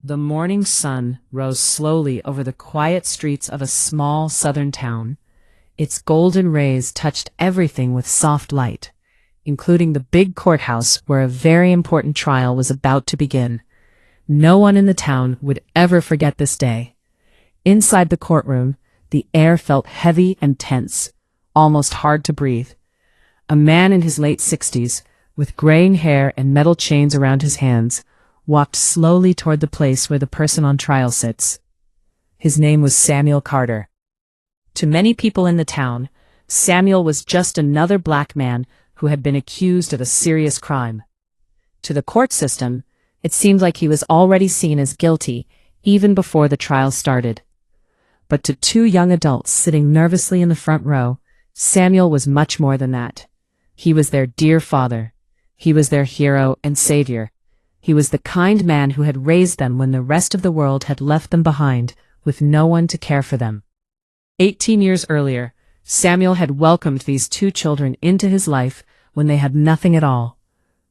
The morning sun rose slowly over the quiet streets of a small southern town. Its golden rays touched everything with soft light, including the big courthouse where a very important trial was about to begin. No one in the town would ever forget this day. Inside the courtroom, the air felt heavy and tense, almost hard to breathe. A man in his late 60s, with graying hair and metal chains around his hands, walked slowly toward the place where the person on trial sits. His name was Samuel Carter. To many people in the town, Samuel was just another black man who had been accused of a serious crime. To the court system, it seemed like he was already seen as guilty, even before the trial started. But to two young adults sitting nervously in the front row, Samuel was much more than that. He was their dear father. He was their hero and savior. He was the kind man who had raised them when the rest of the world had left them behind, with no one to care for them. 18 years earlier, Samuel had welcomed these two children into his life when they had nothing at all.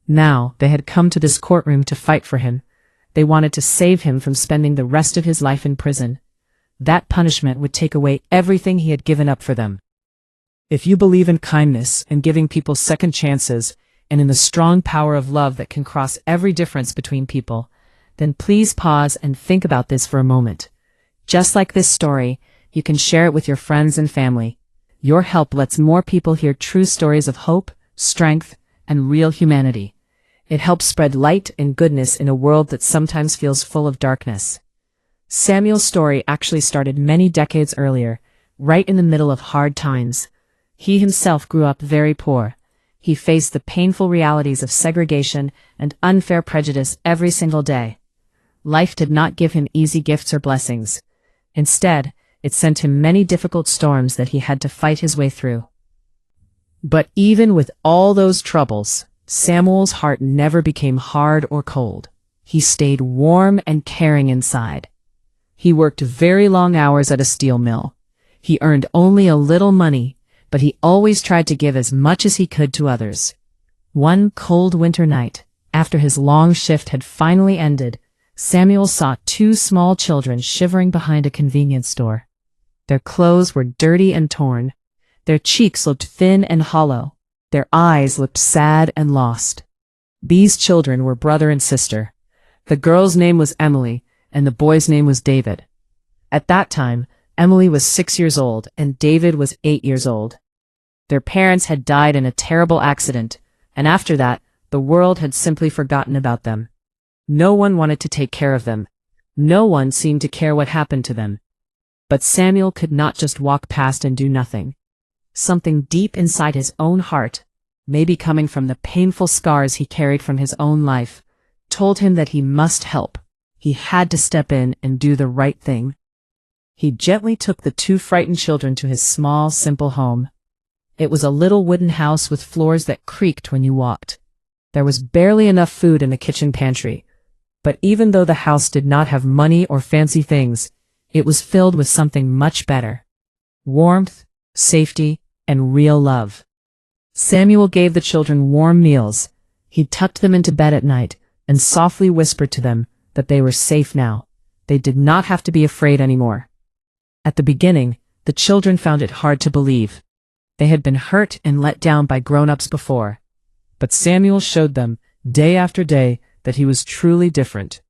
Now they had come to this courtroom to fight for him. They wanted to save him from spending the rest of his life in prison. That punishment would take away everything he had given up for them. If you believe in kindness and giving people second chances, and in the strong power of love that can cross every difference between people, then please pause and think about this for a moment. Just like this story, you can share it with your friends and family. Your help lets more people hear true stories of hope, strength, and real humanity. It helps spread light and goodness in a world that sometimes feels full of darkness. Samuel's story actually started many decades earlier, right in the middle of hard times. He himself grew up very poor. He faced the painful realities of segregation and unfair prejudice every single day. Life did not give him easy gifts or blessings. Instead, it sent him many difficult storms that he had to fight his way through. But even with all those troubles, Samuel's heart never became hard or cold. He stayed warm and caring inside. He worked very long hours at a steel mill. He earned only a little money, but he always tried to give as much as he could to others. One cold winter night, after his long shift had finally ended, Samuel saw two small children shivering behind a convenience store. Their clothes were dirty and torn. Their cheeks looked thin and hollow. Their eyes looked sad and lost. These children were brother and sister. The girl's name was Emily, and the boy's name was David. At that time, Emily was 6 years old, and David was 8 years old. Their parents had died in a terrible accident, and after that, the world had simply forgotten about them. No one wanted to take care of them. No one seemed to care what happened to them. But Samuel could not just walk past and do nothing. Something deep inside his own heart, maybe coming from the painful scars he carried from his own life, told him that he must help. He had to step in and do the right thing. He gently took the two frightened children to his small, simple home. It was a little wooden house with floors that creaked when you walked. There was barely enough food in the kitchen pantry. But even though the house did not have money or fancy things, it was filled with something much better: warmth, safety, and real love. Samuel gave the children warm meals. He tucked them into bed at night and softly whispered to them that they were safe now. They did not have to be afraid anymore. At the beginning, the children found it hard to believe. They had been hurt and let down by grown-ups before. But Samuel showed them, day after day, that he was truly different.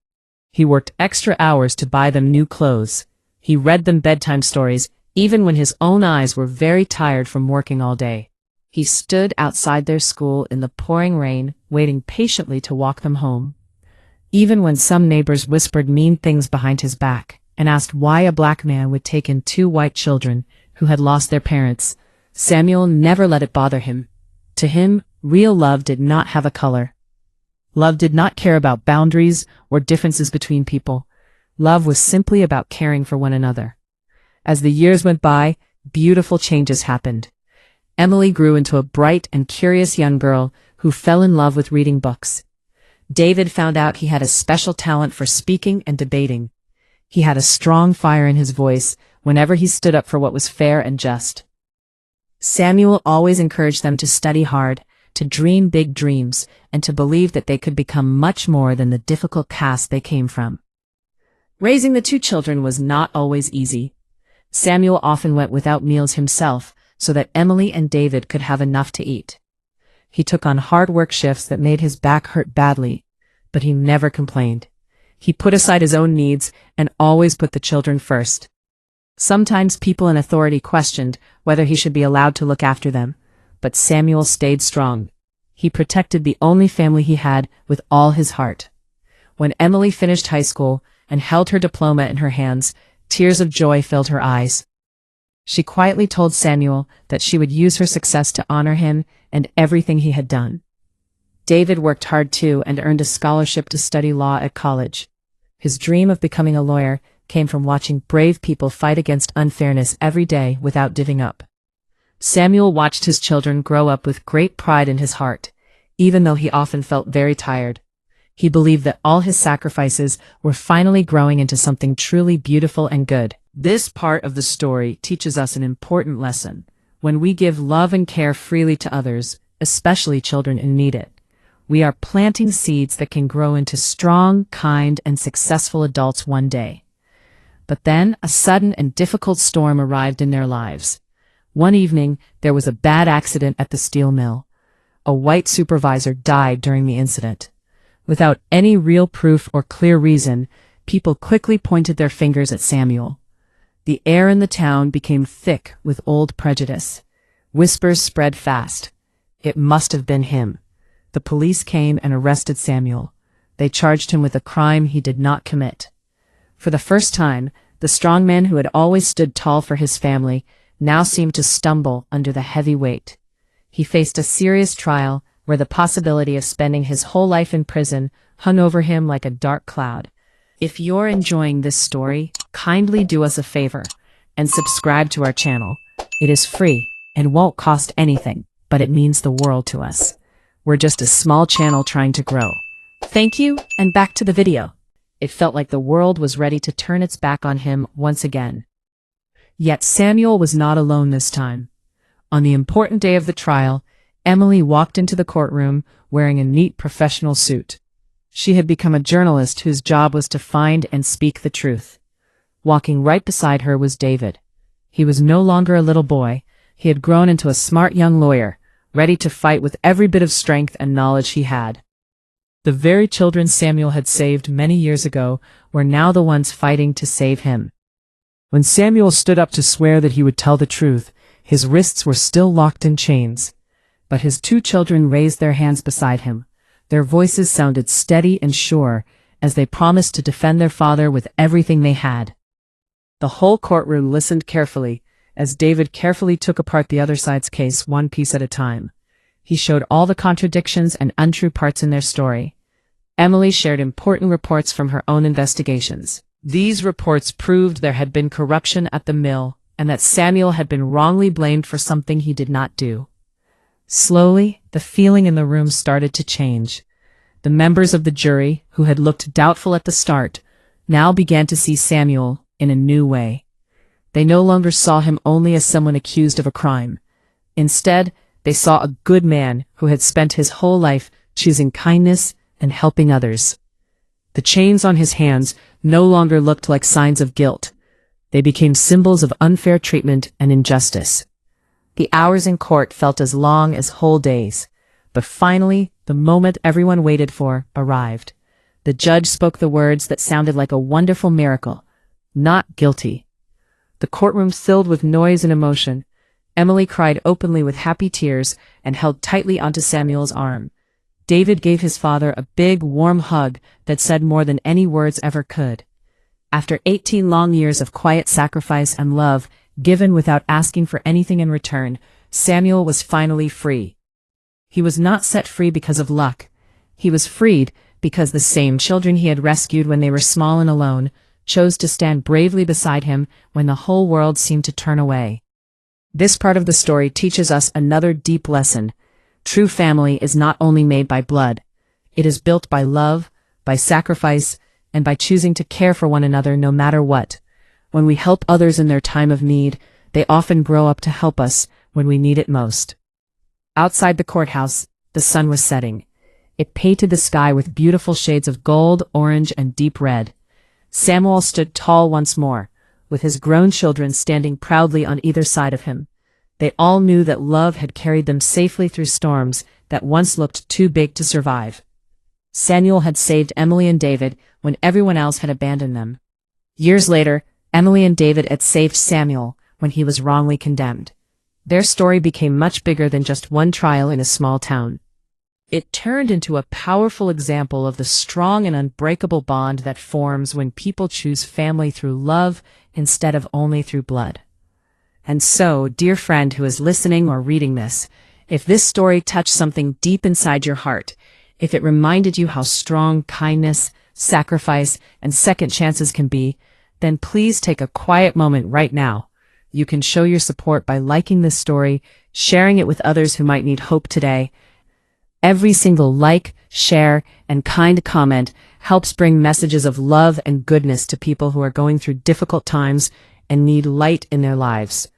He worked extra hours to buy them new clothes. He read them bedtime stories, even when his own eyes were very tired from working all day. He stood outside their school in the pouring rain, waiting patiently to walk them home. Even when some neighbors whispered mean things behind his back and asked why a black man would take in two white children who had lost their parents, Samuel never let it bother him. To him, real love did not have a color. Love did not care about boundaries or differences between people. Love was simply about caring for one another. As the years went by, beautiful changes happened. Emily grew into a bright and curious young girl who fell in love with reading books. David found out he had a special talent for speaking and debating. He had a strong fire in his voice whenever he stood up for what was fair and just. Samuel always encouraged them to study hard, to dream big dreams, and to believe that they could become much more than the difficult caste they came from. Raising the two children was not always easy. Samuel often went without meals himself so that Emily and David could have enough to eat. He took on hard work shifts that made his back hurt badly, but he never complained. He put aside his own needs and always put the children first. Sometimes people in authority questioned whether he should be allowed to look after them, but Samuel stayed strong. He protected the only family he had with all his heart. When Emily finished high school and held her diploma in her hands, tears of joy filled her eyes. She quietly told Samuel that she would use her success to honor him and everything he had done. David worked hard too and earned a scholarship to study law at college. His dream of becoming a lawyer came from watching brave people fight against unfairness every day without giving up. Samuel watched his children grow up with great pride in his heart, even though he often felt very tired. He believed that all his sacrifices were finally growing into something truly beautiful and good. This part of the story teaches us an important lesson. When we give love and care freely to others, especially children in need it, we are planting seeds that can grow into strong, kind, and successful adults one day. But then a sudden and difficult storm arrived in their lives. One evening, there was a bad accident at the steel mill. A white supervisor died during the incident. Without any real proof or clear reason, people quickly pointed their fingers at Samuel. The air in the town became thick with old prejudice. Whispers spread fast. It must have been him. The police came and arrested Samuel. They charged him with a crime he did not commit. For the first time, the strong man who had always stood tall for his family now seemed to stumble under the heavy weight. He faced a serious trial where the possibility of spending his whole life in prison hung over him like a dark cloud. If you're enjoying this story, kindly do us a favor and subscribe to our channel. It is free and won't cost anything, but it means the world to us. We're just a small channel trying to grow. Thank you, and back to the video. It felt like the world was ready to turn its back on him once again. Yet Samuel was not alone this time. On the important day of the trial, Emily walked into the courtroom wearing a neat professional suit. She had become a journalist whose job was to find and speak the truth. Walking right beside her was David. He was no longer a little boy. He had grown into a smart young lawyer, ready to fight with every bit of strength and knowledge he had. The very children Samuel had saved many years ago were now the ones fighting to save him. When Samuel stood up to swear that he would tell the truth, his wrists were still locked in chains. But his two children raised their hands beside him. Their voices sounded steady and sure as they promised to defend their father with everything they had. The whole courtroom listened carefully as David carefully took apart the other side's case one piece at a time. He showed all the contradictions and untrue parts in their story. Emily shared important reports from her own investigations. These reports proved there had been corruption at the mill and that Samuel had been wrongly blamed for something he did not do. Slowly, the feeling in the room started to change. The members of the jury, who had looked doubtful at the start, now began to see Samuel in a new way. They no longer saw him only as someone accused of a crime. Instead, they saw a good man who had spent his whole life choosing kindness and helping others. The chains on his hands no longer looked like signs of guilt. They became symbols of unfair treatment and injustice. The hours in court felt as long as whole days, but finally, the moment everyone waited for arrived. The judge spoke the words that sounded like a wonderful miracle: "Not guilty." The courtroom filled with noise and emotion. Emily cried openly with happy tears and held tightly onto Samuel's arm. David gave his father a big, warm hug that said more than any words ever could. After 18 long years of quiet sacrifice and love, given without asking for anything in return, Samuel was finally free. He was not set free because of luck. He was freed because the same children he had rescued when they were small and alone chose to stand bravely beside him when the whole world seemed to turn away. This part of the story teaches us another deep lesson. True family is not only made by blood. It is built by love, by sacrifice, and by choosing to care for one another no matter what. When we help others in their time of need, they often grow up to help us when we need it most. Outside the courthouse, the sun was setting. It painted the sky with beautiful shades of gold, orange, and deep red. Samuel stood tall once more, with his grown children standing proudly on either side of him. They all knew that love had carried them safely through storms that once looked too big to survive. Samuel had saved Emily and David when everyone else had abandoned them. Years later, Emily and David had saved Samuel when he was wrongly condemned. Their story became much bigger than just one trial in a small town. It turned into a powerful example of the strong and unbreakable bond that forms when people choose family through love instead of only through blood. And so, dear friend who is listening or reading this, if this story touched something deep inside your heart, if it reminded you how strong kindness, sacrifice, and second chances can be, then please take a quiet moment right now. You can show your support by liking this story, sharing it with others who might need hope today. Every single like, share, and kind comment helps bring messages of love and goodness to people who are going through difficult times and need light in their lives.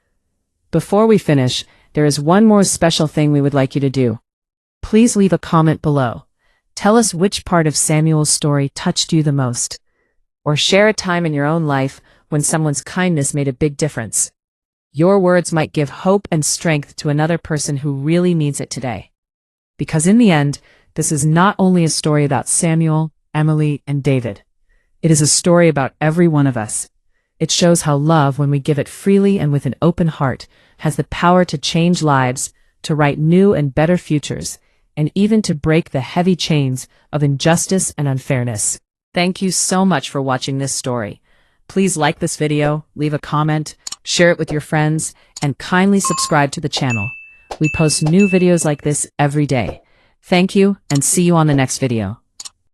Before we finish, there is one more special thing we would like you to do. Please leave a comment below. Tell us which part of Samuel's story touched you the most. Or share a time in your own life when someone's kindness made a big difference. Your words might give hope and strength to another person who really needs it today. Because in the end, this is not only a story about Samuel, Emily, and David. It is a story about every one of us. It shows how love, when we give it freely and with an open heart, has the power to change lives, to write new and better futures, and even to break the heavy chains of injustice and unfairness. Thank you so much for watching this story. Please like this video, leave a comment, share it with your friends, and kindly subscribe to the channel. We post new videos like this every day. Thank you, and see you on the next video.